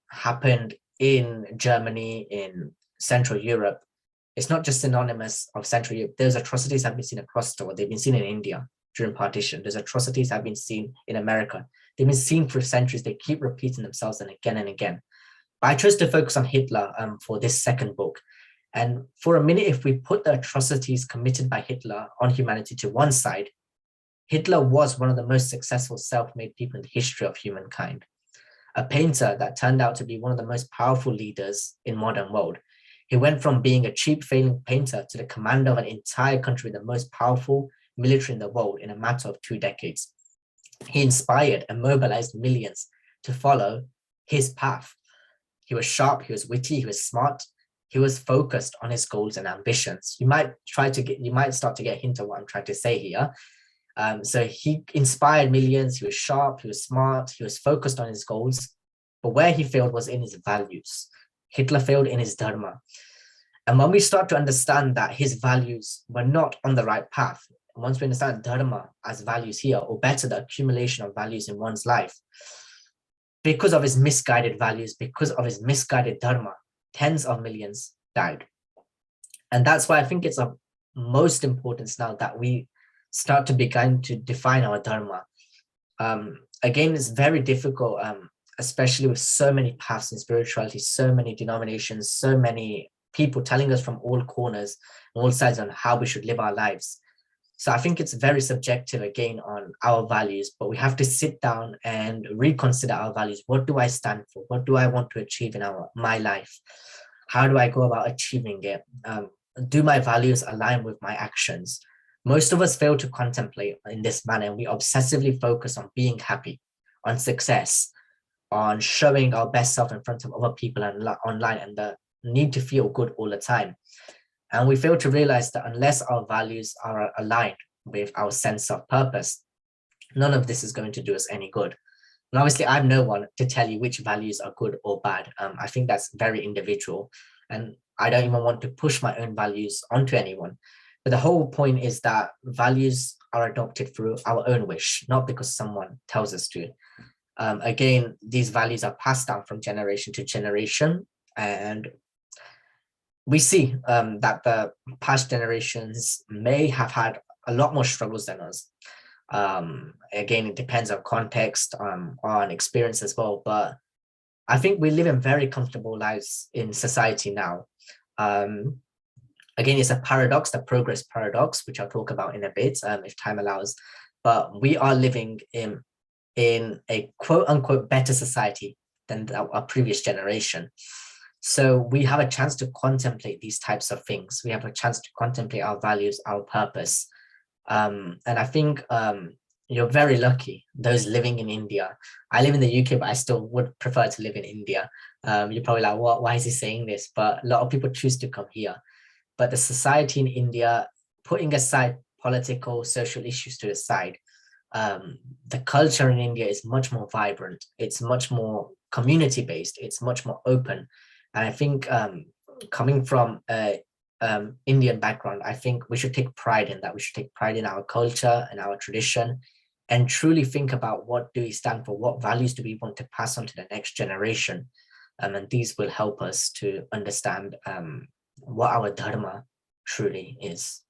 happened in Germany, in Central Europe, it's not just synonymous of Central Europe. Those atrocities have been seen across the world. They've been seen in India during partition. Those atrocities have been seen in America. They've been seen for centuries. They keep repeating themselves and again. But I chose to focus on Hitler for this second book. And for a minute, if we put the atrocities committed by Hitler on humanity to one side, Hitler was one of the most successful self-made people in the history of humankind. A painter that turned out to be one of the most powerful leaders in modern world. He went from being a cheap failing painter to the commander of an entire country with the most powerful military in the world in a matter of 2 decades. He inspired and mobilized millions to follow his path. He was sharp, he was witty, he was smart. He was focused on his goals and ambitions. You might start to get a hint of what I'm trying to say here. So he inspired millions. He was sharp, he was smart, he was focused on his goals. But where he failed was in his values. Hitler failed in his dharma. And when we start to understand that his values were not on the right path, once we understand dharma as values here, or better, the accumulation of values in one's life, because of his misguided values, because of his misguided dharma, tens of millions died. And that's why I think it's of most importance now that we start to begin to define our dharma. Again, it's very difficult, especially with so many paths in spirituality, so many denominations, so many people telling us from all corners, all sides on how we should live our lives. So I think it's very subjective again on our values, but we have to sit down and reconsider our values. What do I stand for? What do I want to achieve in my life? How do I go about achieving it? Do my values align with my actions? Most of us fail to contemplate in this manner. We obsessively focus on being happy, on success, on showing our best self in front of other people and online, and the need to feel good all the time. And we fail to realize that unless our values are aligned with our sense of purpose, none of this is going to do us any good. And obviously, I'm no one to tell you which values are good or bad. I think that's very individual. And I don't even want to push my own values onto anyone. But the whole point is that values are adopted through our own wish, not because someone tells us to. Again, these values are passed down from generation to generation. And we see that the past generations may have had a lot more struggles than us. Again, it depends on context, on experience as well. But I think we live in very comfortable lives in society now. Again, it's a paradox, the progress paradox, which I'll talk about in a bit if time allows. But we are living in a quote unquote better society than our previous generation. So we have a chance to contemplate these types of things. We have a chance to contemplate our values, our purpose. And I think you're very lucky, those living in India. I live in the UK, but I still would prefer to live in India. You're probably like, why is he saying this? But a lot of people choose to come here. But the society in India, putting aside political, social issues to the side, the culture in India is much more vibrant. It's much more community-based. It's much more open. And I think coming from a Indian background, I think we should take pride in that. We should take pride in our culture and our tradition, and truly think about what do we stand for, what values do we want to pass on to the next generation. And these will help us to understand what our dharma truly is.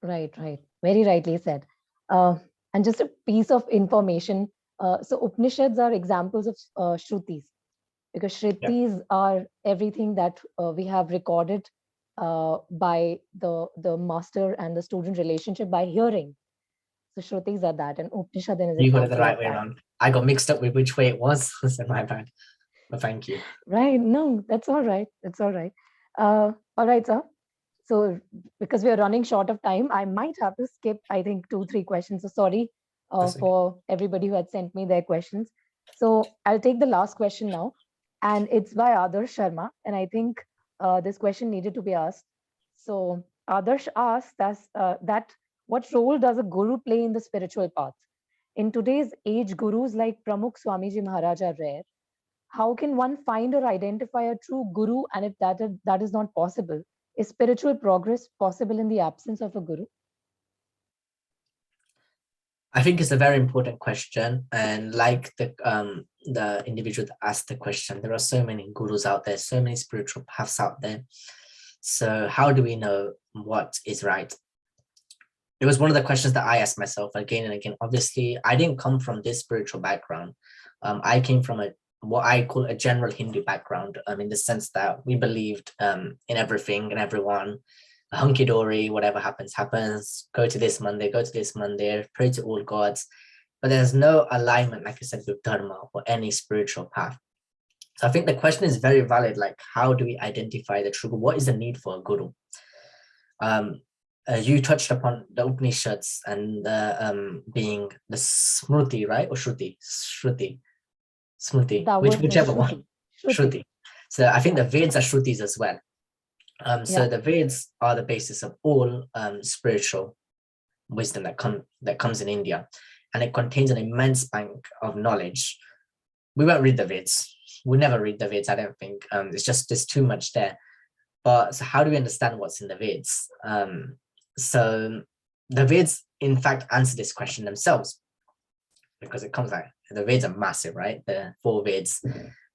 Right, right. Very rightly said. And just a piece of information. So Upanishads are examples of Shrutis, because Shrutis are everything that we have recorded by the master and the student relationship by hearing. So Shrutis are that, and Upanishad then is You got it example the right of way that. around. I got mixed up with which way it was, so my bad. But thank you. Right. No, that's all right. That's all right. All right, sir. So because we are running short of time, I might have to skip, I think, 2-3 questions. So sorry That's okay. for everybody who had sent me their questions. So I'll take the last question now, and it's by Adarsh Sharma. And I think this question needed to be asked. So Adarsh asked us that what role does a guru play in the spiritual path? In today's age, gurus like Pramukh Swamiji Maharaj are rare. How can one find or identify a true guru? And if that is not possible, is spiritual progress possible in the absence of a guru? I think it's a very important question. And like the individual that asked the question, there are so many gurus out there, so many spiritual paths out there. So how do we know what is right? It was one of the questions that I asked myself again and again. Obviously, I didn't come from this spiritual background. I came from what I call a general Hindu background, in the sense that we believed in everything and everyone, hunky-dory, whatever happens, happens, go to this Monday, pray to all gods. But there's no alignment, like I said, with dharma or any spiritual path. So I think the question is very valid, like how do we identify the true guru? What is the need for a guru? You touched upon the Upanishads and being the Smriti, right? Or Shruti? Smriti, That was the whichever one. Shruti. So I think the Veds are Shrutis as well. So the Veds are the basis of all spiritual wisdom that comes in India, and it contains an immense bank of knowledge. We won't read the Veds. We'll never read the Veds, I don't think. There's too much there. But so how do we understand what's in the Veds? So the Veds, in fact, answer this question themselves, because it comes like the Veds are massive, right? The 4 Veds.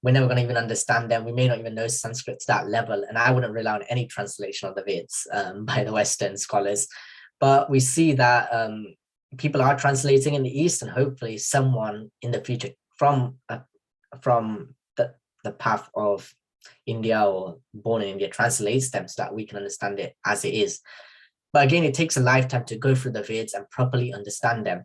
We're never going to even understand them. We may not even know Sanskrit to that level. And I wouldn't rely on any translation of the Veds by the Western scholars. But we see that people are translating in the East, and hopefully someone in the future from the path of India or born in India translates them so that we can understand it as it is. But again, it takes a lifetime to go through the Veds and properly understand them.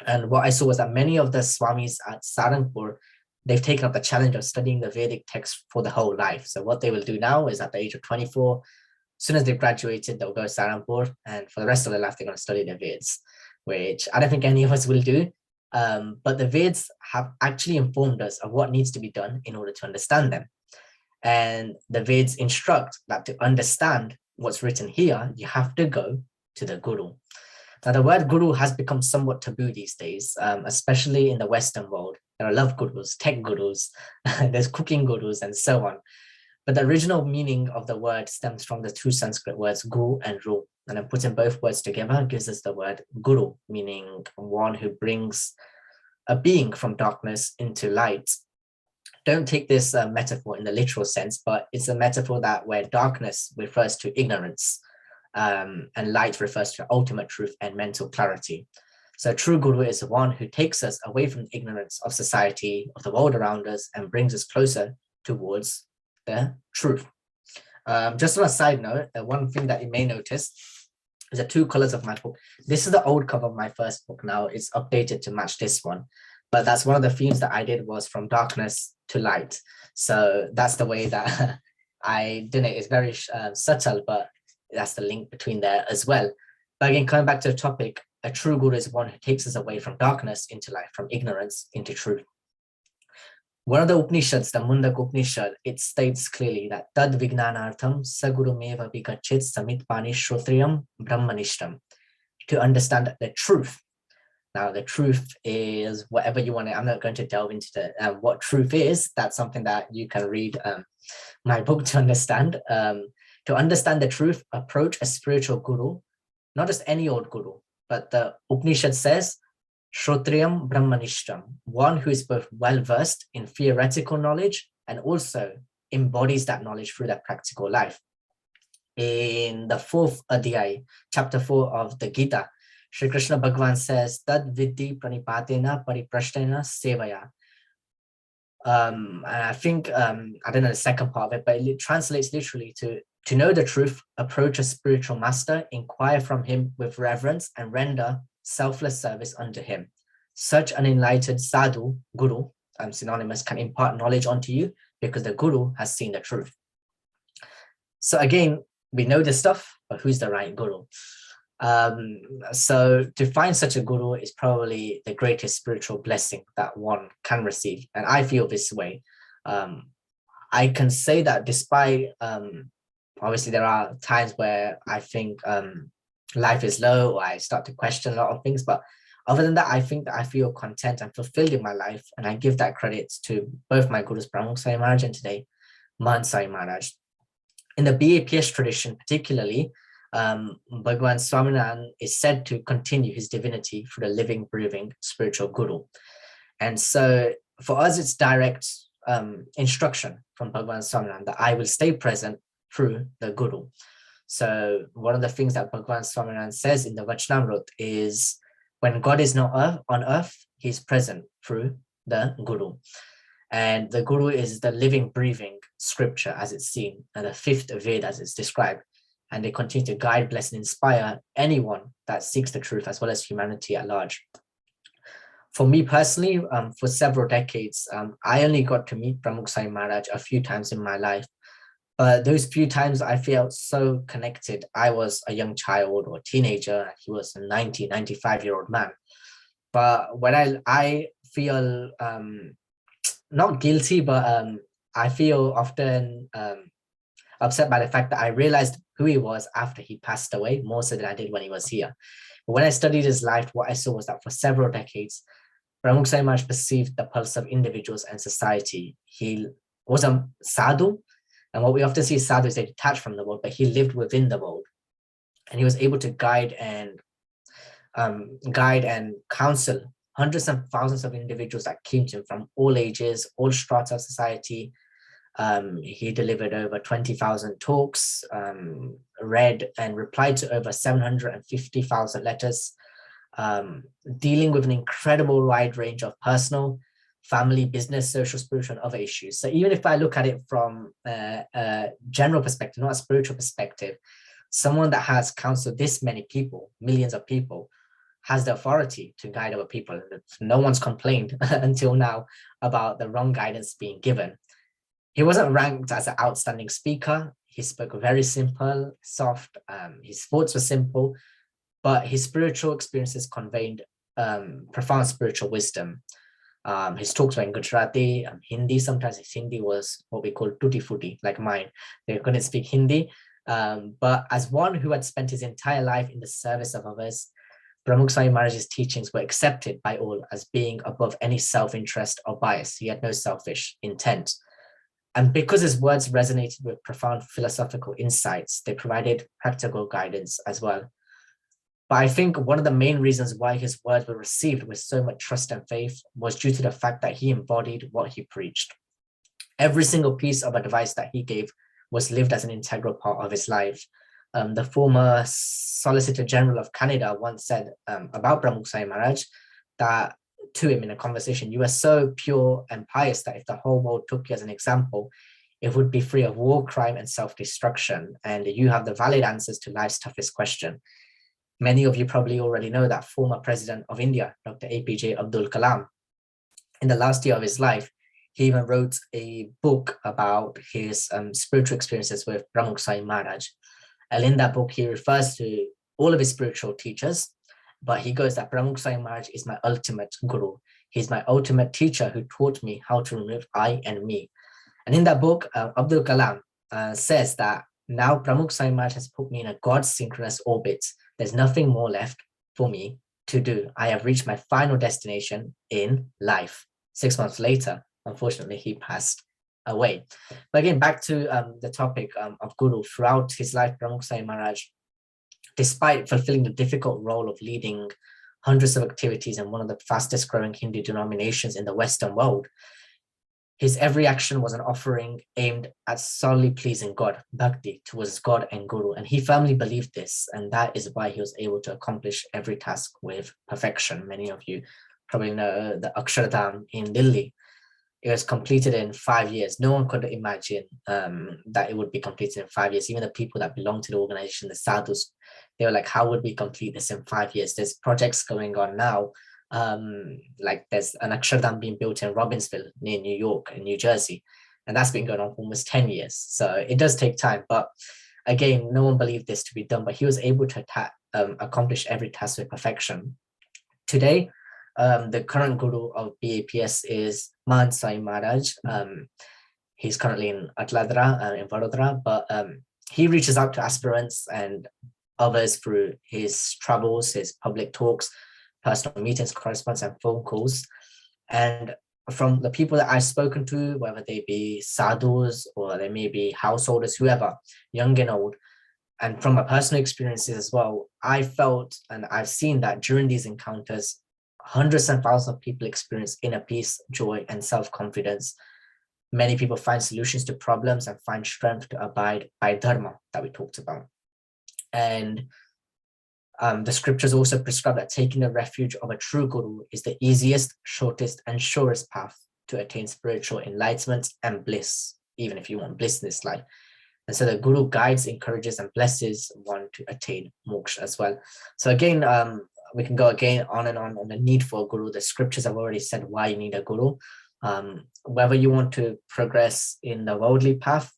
And what I saw was that many of the Swamis at Saranpur, they've taken up the challenge of studying the Vedic text for the whole life. So what they will do now is at the age of 24, as soon as they've graduated, they'll go to Saranpur, and for the rest of their life, they're going to study the Veds, which I don't think any of us will do. But the Veds have actually informed us of what needs to be done in order to understand them. And the Veds instruct that to understand what's written here, you have to go to the Guru. Now, the word guru has become somewhat taboo these days, especially in the Western world. There are love gurus, tech gurus, there's cooking gurus, and so on. But the original meaning of the word stems from the 2 Sanskrit words gu and ru. And then putting both words together gives us the word guru, meaning one who brings a being from darkness into light. Don't take this metaphor in the literal sense, but it's a metaphor that where darkness refers to ignorance, and light refers to ultimate truth and mental clarity. So a true guru is the one who takes us away from the ignorance of society, of the world around us, and brings us closer towards the truth. Just on a side note, one thing that you may notice is the 2 colors of my book. This is the old cover of my first book now. It's updated to match this one. But that's one of the themes that I did, was from darkness to light. So that's the way that I did it. It's very subtle, but that's the link between there as well. But again, coming back to the topic, a true guru is one who takes us away from darkness into light, from ignorance into truth. One of the Upanishads, the Mundak Upanishad, it states clearly that Tad Vignanartham Saguru Meva Vigachit Samit Pani Shrotriyam Brahmanishtam. To understand the truth, Now, the truth is whatever you want to, I'm not going to delve into what truth is. That's something that you can read my book to understand. To understand the truth, approach a spiritual guru, not just any old guru, but the Upanishad says, Shrotriyam Brahmanishtam, one who is both well-versed in theoretical knowledge and also embodies that knowledge through their practical life. In the 4th Adhyay, chapter 4 of the Gita, Sri Krishna Bhagavan says, Tad vidhi pranipatena pariprashtena sevaya. And I think, I don't know the second part of it, but it translates literally to know the truth, approach a spiritual master, inquire from him with reverence, and render selfless service unto him. Such an enlightened sadhu, guru, synonymous, can impart knowledge onto you because the guru has seen the truth. So again, we know this stuff, but who's the right guru? So to find such a guru is probably the greatest spiritual blessing that one can receive. And I feel this way. I can say that despite, obviously there are times where I think life is low, or I start to question a lot of things, but other than that, I think that I feel content and fulfilled in my life. And I give that credit to both my gurus, Pramukh Sai Maharaj and today, Mahant Sai Maharaj. In the BAPS tradition, particularly, Bhagwan Swaminarayan is said to continue his divinity through the living, breathing spiritual guru. And so for us, it's direct instruction from Bhagwan Swaminarayan that I will stay present through the guru. So one of the things that Bhagwan Swaminarayan says in the Vachanamrut is, when God is not on earth, he's present through the guru. And the guru is the living, breathing scripture as it's seen, and the 5th Veda as it's described. And they continue to guide, bless, and inspire anyone that seeks the truth, as well as humanity at large. For me personally, for several decades, I only got to meet Pramukh Sai Maharaj a few times in my life. Those few times I felt so connected. I was a young child or teenager, and he was a 95-year-old man. But when I feel not guilty, but I feel often upset by the fact that I realized who he was after he passed away, more so than I did when he was here. But when I studied his life, what I saw was that for several decades, Pramukh Sai Maharaj perceived the pulse of individuals and society. He was a sadhu, and what we often see as sadhu is they detach from the world, but he lived within the world. And he was able to guide and counsel hundreds and thousands of individuals that came to him from all ages, all strata of society. He delivered over 20,000 talks, read and replied to over 750,000 letters, dealing with an incredible wide range of personal, family, business, social, spiritual, and other issues. So even if I look at it from a general perspective, not a spiritual perspective, someone that has counseled this many people, millions of people, has the authority to guide other people. No one's complained until now about the wrong guidance being given. He wasn't ranked as an outstanding speaker. He spoke very simple, soft. His thoughts were simple, but his spiritual experiences conveyed profound spiritual wisdom. His talks were in Gujarati, Hindi. Sometimes his Hindi was what we call tutti frutti, like mine. They couldn't speak Hindi. But as one who had spent his entire life in the service of others, Pramukh Sai Maharaj's teachings were accepted by all as being above any self-interest or bias. He had no selfish intent. And because his words resonated with profound philosophical insights, they provided practical guidance as well. But I think one of the main reasons why his words were received with so much trust and faith was due to the fact that he embodied what he preached. Every single piece of advice that he gave was lived as an integral part of his life. The former Solicitor General of Canada once said about Pramukh Sai Maharaj that to him in a conversation, you are so pure and pious that if the whole world took you as an example, it would be free of war, crime, and self-destruction. And you have the valid answers to life's toughest question. Many of you probably already know that former President of India, Dr. APJ Abdul Kalam, in the last year of his life, he even wrote a book about his spiritual experiences with Pramukh Sai Maharaj. And in that book, he refers to all of his spiritual teachers, but he goes that Pramukh Sai Maharaj is my ultimate guru. He's my ultimate teacher who taught me how to remove I and me. And in that book, Abdul Kalam says that now Pramukh Sai Maharaj has put me in a God-synchronous orbit. There's nothing more left for me to do. I have reached my final destination in life. 6 months later, unfortunately, he passed away. But again, back to the topic of Guru. Throughout his life, Pramukh Sai Maharaj, despite fulfilling the difficult role of leading hundreds of activities in one of the fastest growing Hindu denominations in the Western world, his every action was an offering aimed at solely pleasing God, Bhakti, towards God and Guru. And he firmly believed this, and that is why he was able to accomplish every task with perfection. Many of you probably know the Akshardham in Delhi. It was completed in 5 years. No one could imagine that it would be completed in 5 years. Even the people that belong to the organization, the sadhus, they were like, how would we complete this in 5 years? There's projects going on now. Like there's an Akshardham being built in Robbinsville near New York and New Jersey. And that's been going on for almost 10 years. So it does take time. But again, no one believed this to be done, but he was able to accomplish every task with perfection. Today, the current guru of BAPS is Mahan Sai Maharaj. He's currently in Atladra, in Vadodara, but he reaches out to aspirants and others through his travels, his public talks, personal meetings, correspondence, and phone calls. And from the people that I've spoken to, whether they be sadhus or they may be householders, whoever, young and old, and from my personal experiences as well, I felt and I've seen that during these encounters, hundreds and thousands of people experience inner peace, joy, and self-confidence. Many people find solutions to problems and find strength to abide by dharma that we talked about. And the scriptures also prescribe that taking the refuge of a true guru is the easiest, shortest, and surest path to attain spiritual enlightenment and bliss, even if you want bliss in this life. And so the guru guides, encourages, and blesses one to attain moksha as well. So again, we can go again on and on the need for a guru. The scriptures have already said why you need a guru. Whether you want to progress in the worldly path,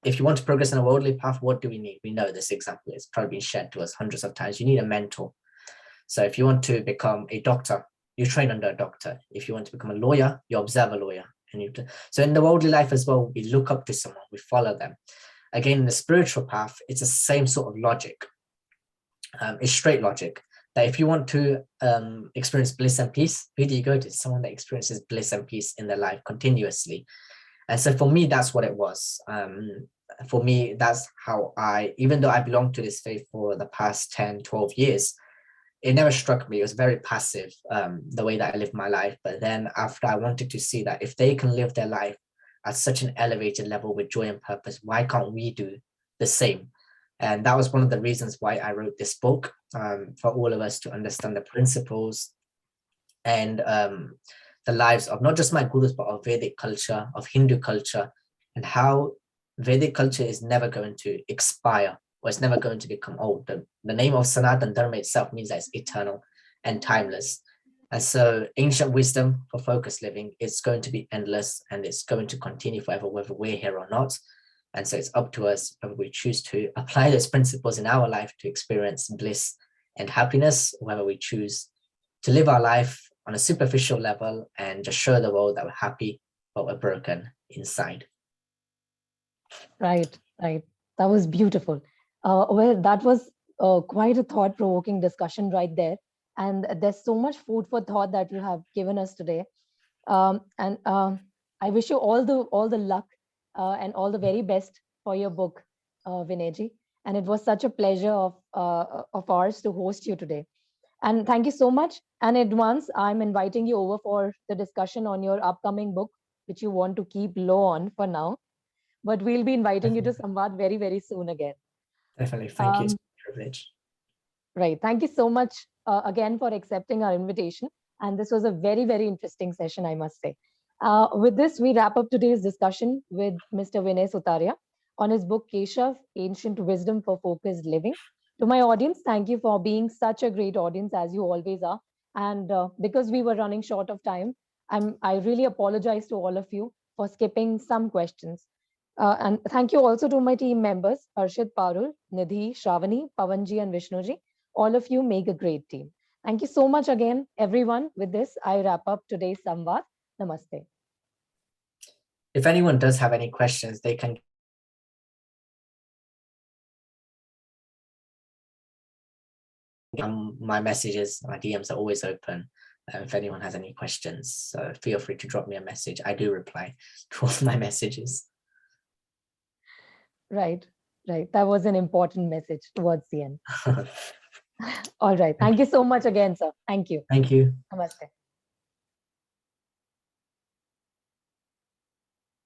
if you want to progress in a worldly path, what do we need? We know this example is probably been shared to us hundreds of times. You need a mentor. So if you want to become a doctor, you train under a doctor. If you want to become a lawyer, you observe a lawyer. So in the worldly life as well, we look up to someone, we follow them. Again, in the spiritual path, it's the same sort of logic. It's straight logic. That if you want to experience bliss and peace, who do you go to? Someone that experiences bliss and peace in their life continuously. And so for me, that's what it was. For me, that's how even though I belonged to this faith for the past 10, 12 years, it never struck me. It was very passive, the way that I lived my life. But then after, I wanted to see that if they can live their life at such an elevated level with joy and purpose, why can't we do the same? And that was one of the reasons why I wrote this book, for all of us to understand the principles and the lives of not just my gurus, but of Vedic culture, of Hindu culture, and how Vedic culture is never going to expire, or it's never going to become old. The name of Sanatan Dharma itself means that it's eternal and timeless. And so ancient wisdom for focused living is going to be endless, and it's going to continue forever, whether we're here or not. And so it's up to us whether we choose to apply those principles in our life to experience bliss and happiness, or whether we choose to live our life on a superficial level and just show the world that we're happy, but we're broken inside. Right. That was beautiful. Well, that was quite a thought-provoking discussion right there. And there's so much food for thought that you have given us today. And I wish you all the luck and all the very best for your book, Vinayji. And it was such a pleasure of ours to host you today. And thank you so much. And in advance, I'm inviting you over for the discussion on your upcoming book, which you want to keep low on for now. But we'll be inviting you to SAMVAD very, very soon again. Definitely. Thank you. It's a privilege. Right. Thank you so much again for accepting our invitation. And this was a very, very interesting session, I must say. With this, we wrap up today's discussion with Mr. Vinay Sutaria on his book, KESHAV, Ancient Wisdom for Focused Living. To my audience, thank you for being such a great audience, as you always are. And because we were running short of time, I really apologize to all of you for skipping some questions. And thank you also to my team members, Harshit Parul, Nidhi, Shravani, Pavanji, and Vishnuji. All of you make a great team. Thank you so much again, everyone. With this, I wrap up today's Samvad. Namaste. If anyone does have any questions, they can My messages, my DMs are always open. If anyone has any questions, so feel free to drop me a message. I do reply to all my messages. Right. That was an important message towards the end. All right. Thank you so much again, sir. Thank you. Thank you. Namaste.